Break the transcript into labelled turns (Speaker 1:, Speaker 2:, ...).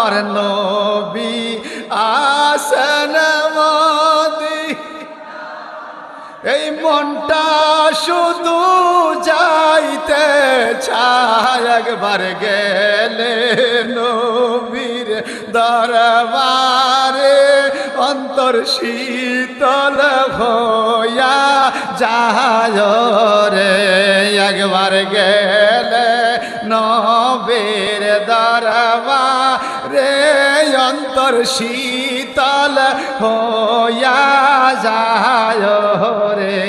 Speaker 1: আমার নবী আসেন মদি এই মনটা শুধু যাইতে চায় একবার গেলে নবীর দরবারে অন্তর শীতল হইয়া যায় রে একবার গেলে নবীর দরবারে অন্তর শীতল হইয়া যায় রে